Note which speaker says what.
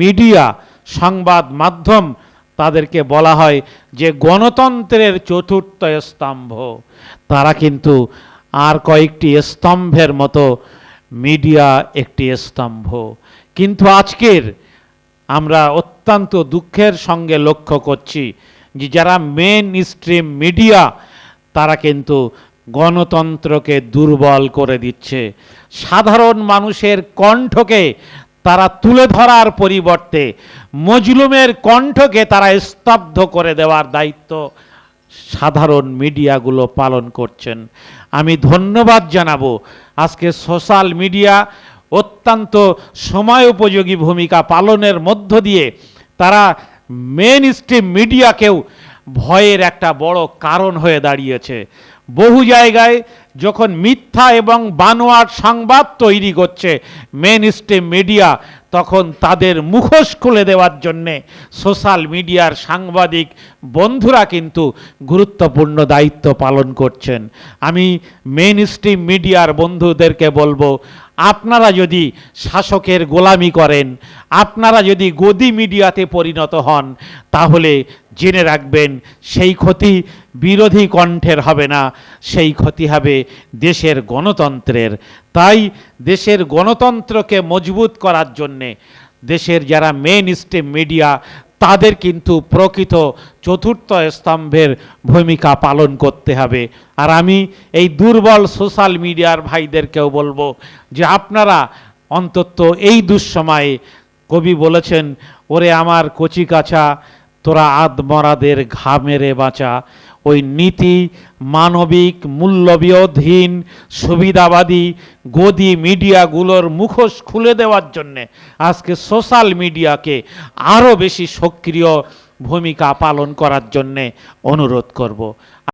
Speaker 1: Media সংবাদ মাধ্যম তাদেরকে বলা হয় যে গণতন্ত্রের চতুর্থ স্তম্ভ। তারা কিন্তু আর কয়েকটি স্তম্ভের মতো, মিডিয়া একটি স্তম্ভ। কিন্তু আজকের আমরা অত্যন্ত দুঃখের সঙ্গে লক্ষ্য করছি যে যারা মেন স্ট্রিম মিডিয়া তারা কিন্তু গণতন্ত্রকে দুর্বল করে দিচ্ছে। সাধারণ মানুষের কণ্ঠকে তারা তুলে ধরার পরিবর্তে মজলুমের কণ্ঠকে তারা স্তব্ধ করে দেওয়ার দায়িত্ব সাধারণ মিডিয়াগুলো পালন করছেন। আমি ধন্যবাদ জানাবো আজকে সোশ্যাল মিডিয়া অত্যন্ত সময় উপযোগী ভূমিকা পালনের মধ্য দিয়ে তারা মেন স্ট্রিম মিডিয়াকেও ভয়ের একটা বড় কারণ হয়ে দাঁড়িয়েছে। বহু জায়গায় যখন মিথ্যা এবং বানোয়াট সংবাদ তৈরি করছে মেন স্ট্রিম মিডিয়া, তখন তাদের মুখোশ খুলে দেওয়ার জন্যে সোশ্যাল মিডিয়ার সাংবাদিক বন্ধুরা কিন্তু গুরুত্বপূর্ণ দায়িত্ব পালন করছেন। আমি মেন স্ট্রিম মিডিয়ার বন্ধুদেরকে বলবো, আপনারা যদি শাসকের গোলামি করেন, আপনারা যদি গদি মিডিয়াতে পরিণত হন, তাহলে জেনে রাখবেন সেই ক্ষতি বিরোধী কণ্ঠের হবে না, সেই ক্ষতি হবে দেশের গণতন্ত্রের। তাই দেশের গণতন্ত্রকে মজবুত করার জন্যে দেশের যারা মেন স্ট্রিম মিডিয়া তাদের কিন্তু প্রকৃত চতুর্থ স্তম্ভের ভূমিকা পালন করতে হবে। আর আমি এই দুর্বল সোশ্যাল মিডিয়ার ভাইদেরকেও বলবো যে আপনারা অন্তত এই দুঃসময়ে, কবি বলেছেন, ওরে আমার কচিকাঁচা তোরা আদমরাদের ঘা মেরে বাঁচা। ওই নীতি মানবিক মূল্যবোধহীন সুবিধাবাদী গদি মিডিয়াগুলোর মুখোশ খুলে দেওয়ার জন্যে আজকে সোশ্যাল মিডিয়াকে আরও বেশি সক্রিয় ভূমিকা পালন করার জন্যে অনুরোধ করব।